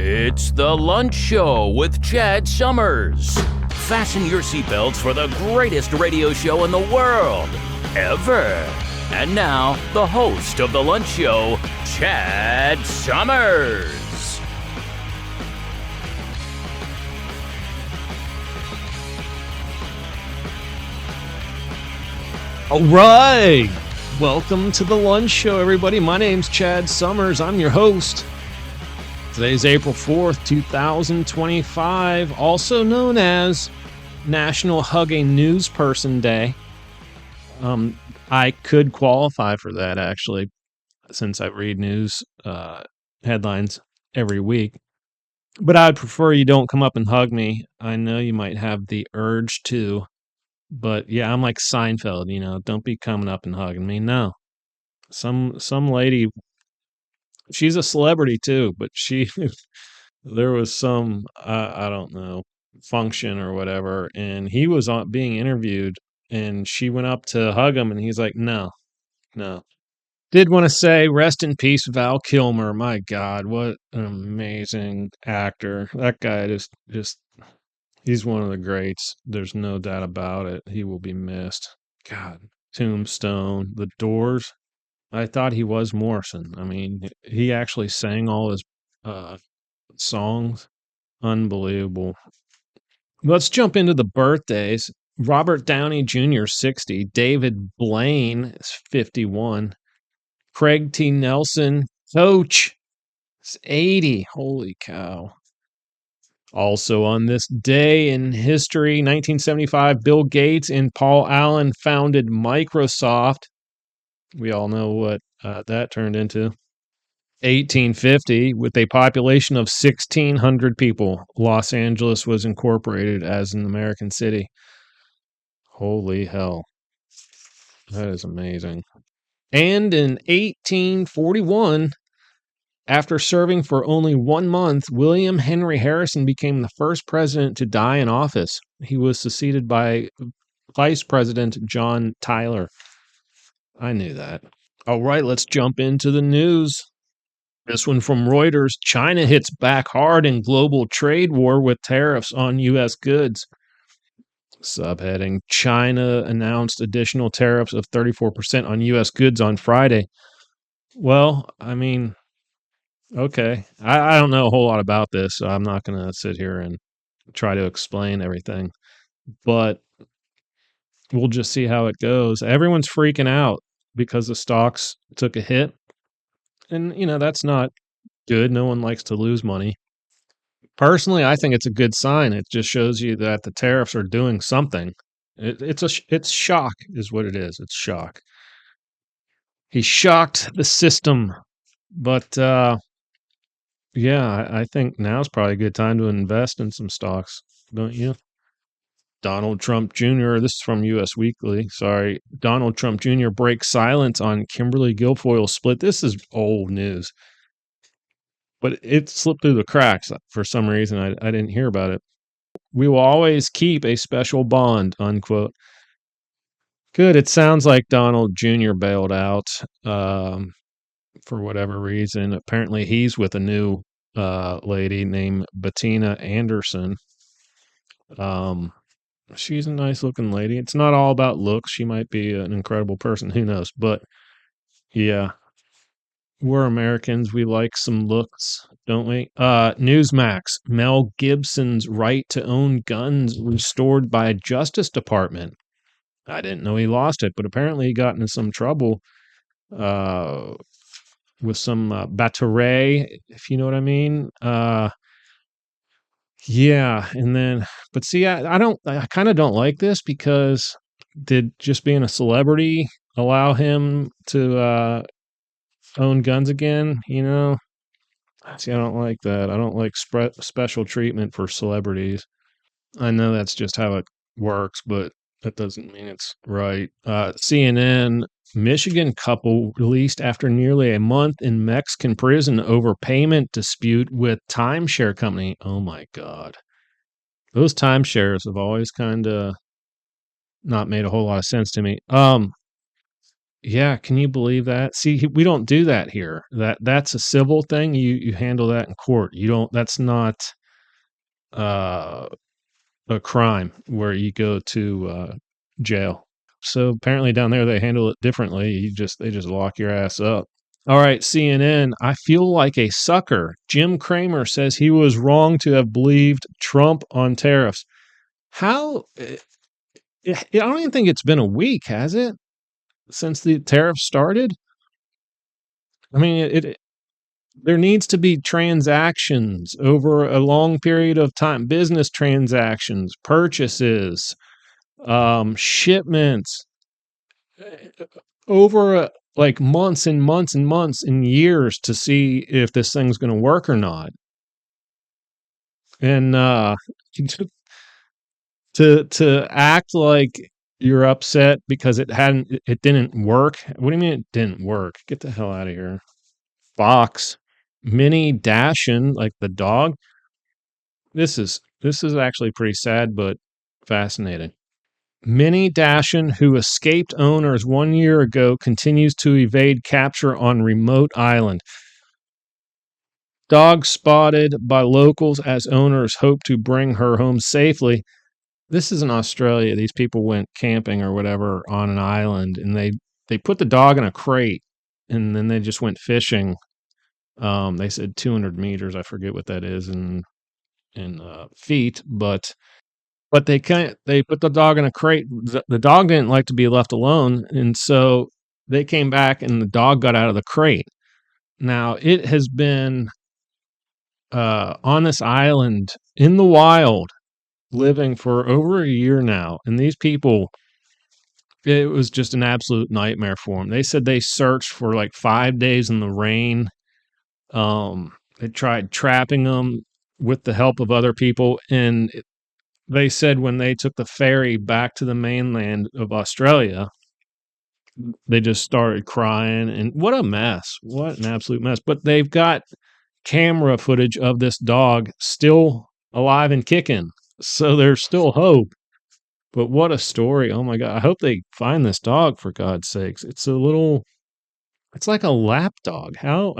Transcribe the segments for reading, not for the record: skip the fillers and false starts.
It's the Lunch Show with Chad Summers. Fasten your seatbelts for the greatest radio show in the world, ever. And now, the host of the Lunch Show, Chad Summers. All right. Welcome to the Lunch Show, everybody. My name's Chad Summers. I'm your host. Today's April 4th, 2025, also known as National Hug a News Person Day. I could qualify for that, actually, since I read news headlines every week. But I'd prefer you don't come up and hug me. I know you might have the urge to. But yeah, I'm like Seinfeld, don't be coming up and hugging me. No. Some lady, she's a celebrity too, but there was some, I don't know, function or whatever, and he was being interviewed, and she went up to hug him, and he's like, no. Did want to say rest in peace, Val Kilmer. My God, what an amazing actor. That guy just he's one of the greats. There's no doubt about it. He will be missed. God, Tombstone, The Doors. I thought he was Morrison. I mean, he actually sang all his songs. Unbelievable. Let's jump into the birthdays. Robert Downey Jr., 60. David Blaine is 51. Craig T. Nelson, Coach, is 80. Holy cow. Also on this day in history, 1975, Bill Gates and Paul Allen founded Microsoft. We all know what that turned into. 1850, with a population of 1,600 people, Los Angeles was incorporated as an American city. Holy hell. That is amazing. And in 1841, after serving for only 1 month, William Henry Harrison became the first president to die in office. He was succeeded by Vice President John Tyler. I knew that. All right, let's jump into the news. This one from Reuters. China hits back hard in global trade war with tariffs on U.S. goods. Subheading, China announced additional tariffs of 34% on U.S. goods on Friday. Well, I mean, okay. I don't know a whole lot about this, so I'm not going to sit here and try to explain everything. But we'll just see how it goes. Everyone's freaking out because the stocks took a hit. And, that's not good. No one likes to lose money. Personally, I think it's a good sign. It just shows you that the tariffs are doing something. It's shock is what it is. It's shock. He shocked the system. But, yeah, I think now's probably a good time to invest in some stocks, don't you? Donald Trump Jr., this is from U.S. Weekly, sorry. Donald Trump Jr. breaks silence on Kimberly Guilfoyle split. This is old news, but it slipped through the cracks for some reason. I didn't hear about it. We will always keep a special bond, unquote. Good. It sounds like Donald Jr. bailed out for whatever reason. Apparently, he's with a new lady named Bettina Anderson. She's a nice looking lady. It's not all about looks. She might be an incredible person. Who knows? But yeah, we're Americans. We like some looks, don't we? Newsmax, Mel Gibson's right to own guns restored by Justice Department. I didn't know he lost it, but apparently he got into some trouble with some batterie, if you know what I mean. Yeah, and then, but see, I kind of don't like this because did just being a celebrity allow him to own guns again? See, I don't like that. I don't like special treatment for celebrities. I know that's just how it works, but that doesn't mean it's right. CNN, Michigan couple released after nearly a month in Mexican prison over payment dispute with timeshare company. Oh my God. Those timeshares have always kind of not made a whole lot of sense to me. Yeah, can you believe that? See, we don't do that here. That's a civil thing. You handle that in court. You don't. That's not uh, a crime where you go to jail. So apparently down there they handle it differently. They just lock your ass up. All right, CNN. I feel like a sucker. Jim Cramer says he was wrong to have believed Trump on tariffs. How? I don't even think it's been a week, has it, since the tariffs started? I mean, there needs to be transactions over a long period of time, business transactions, purchases, shipments, over like months and months and months and years to see if this thing's going to work or not. And to act like you're upset because it didn't work. What do you mean it didn't work? Get the hell out of here. Fox, Minnie Dashin, like the dog. This is actually pretty sad, but fascinating. Minnie Dashin, who escaped owners 1 year ago, continues to evade capture on remote island. Dog spotted by locals as owners hope to bring her home safely. This is in Australia. These people went camping or whatever on an island, and they put the dog in a crate, and then they just went fishing. They said 200 meters. I forget what that is in feet, but they put the dog in a crate. The dog didn't like to be left alone, and so they came back, and the dog got out of the crate. Now it has been on this island in the wild, living for over a year now, and these people, it was just an absolute nightmare for them. They said they searched for like 5 days in the rain. They tried trapping them with the help of other people, and they said when they took the ferry back to the mainland of Australia, they just started crying, and what a mess. What an absolute mess. But they've got camera footage of this dog still alive and kicking. So there's still hope. But what a story. Oh my God. I hope they find this dog, for God's sakes. It's like a lap dog. How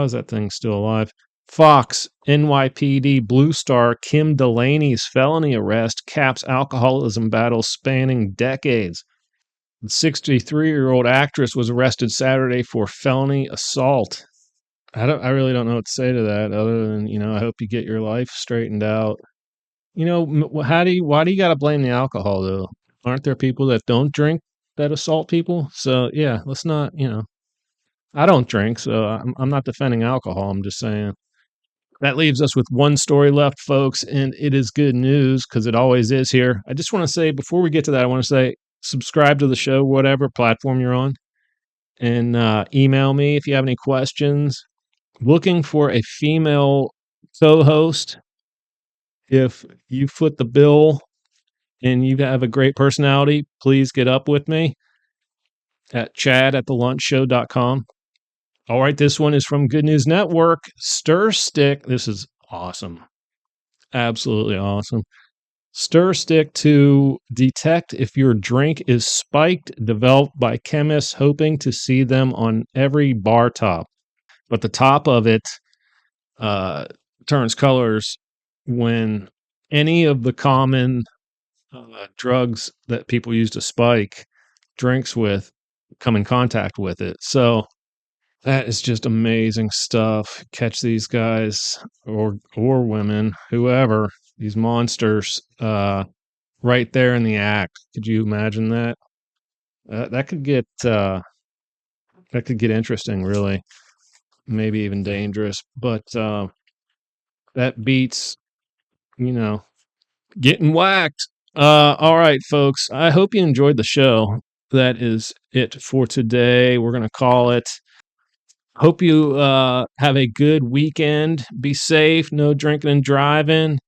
is that thing still alive? Fox, NYPD Blue Star Kim Delaney's felony arrest caps alcoholism battle spanning decades. The 63-year-old actress was arrested Saturday for felony assault. I really don't know what to say to that other than, I hope you get your life straightened out. Why do you got to blame the alcohol though? Aren't there people that don't drink that assault people? So yeah, let's not, I don't drink, so I'm not defending alcohol. I'm just saying. That leaves us with one story left, folks, and it is good news because it always is here. I just want to say, before we get to that, I want to say subscribe to the show, whatever platform you're on, and email me if you have any questions. Looking for a female co-host. If you foot the bill and you have a great personality, please get up with me at chad@thelunchshow.com. All right, this one is from Good News Network. Stir Stick. This is awesome. Absolutely awesome. Stir Stick to detect if your drink is spiked, developed by chemists hoping to see them on every bar top. But the top of it turns colors when any of the common drugs that people use to spike drinks with come in contact with it. So that is just amazing stuff. Catch these guys or women, whoever, these monsters, right there in the act. Could you imagine that? That could get interesting, really. Maybe even dangerous. But that beats, getting whacked. All right, folks. I hope you enjoyed the show. That is it for today. We're gonna call it. Hope you have a good weekend. Be safe. No drinking and driving.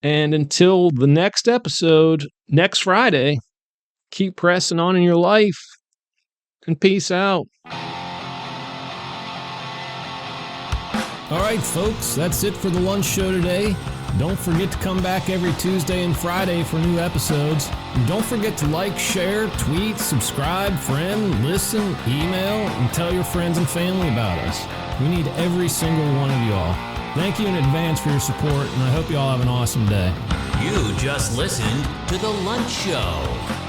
And until the next episode, next Friday, keep pressing on in your life. And peace out. All right, folks, that's it for the lunch show today. Don't forget to come back every Tuesday and Friday for new episodes. And don't forget to like, share, tweet, subscribe, friend, listen, email, and tell your friends and family about us. We need every single one of y'all. Thank you in advance for your support, and I hope you all have an awesome day. You just listened to The Lunch Show.